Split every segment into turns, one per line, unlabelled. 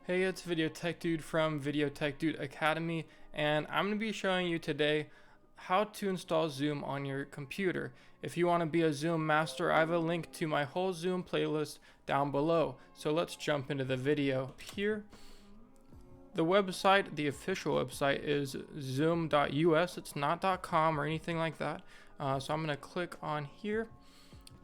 Hey, it's Video Tech Dude from Video Tech Dude Academy, and I'm going to be showing you today how to install Zoom on your computer. If you want to be a Zoom master, I have a link to my whole Zoom playlist down below. So let's jump into the video here. The website, the official website, is zoom.us. It's not .com or anything like that. So I'm going to click on here.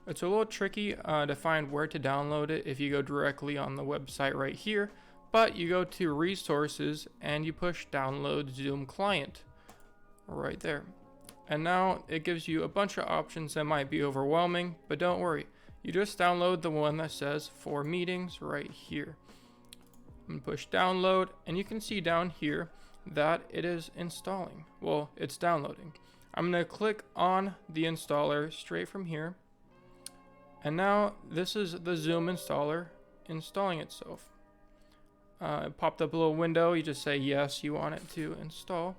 It's a little tricky to find where to download it if you go directly on the website right here. But you go to resources and you push download Zoom client right there. And now it gives you a bunch of options that might be overwhelming, but don't worry. You just download the one that says for meetings right here. I'm gonna push download and you can see down here that it is installing. Well, it's downloading. I'm gonna click on the installer straight from here. And now this is the Zoom installer installing itself. It popped up a little window. You just say yes, you want it to install.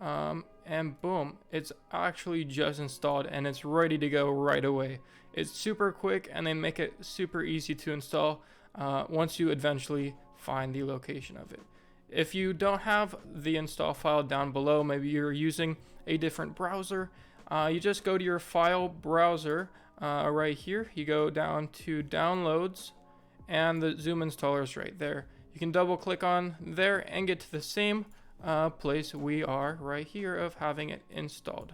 And boom, it's actually just installed and it's ready to go right away. It's super quick and they make it super easy to install once you eventually find the location of it. If you don't have the install file down below, maybe you're using a different browser, you just go to your file browser right here. You go down to downloads and the Zoom installer is right there. You can double click on there and get to the same place we are right here of having it installed.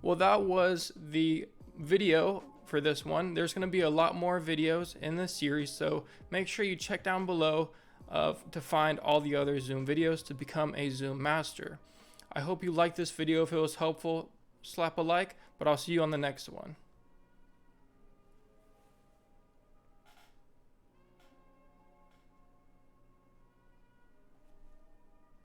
Well, that was the video for this one. There's going to be a lot more videos in this series, so make sure you check down below to find all the other Zoom videos to become a Zoom master. I hope you liked this video. If it was helpful, slap a like, but I'll see you on the next one.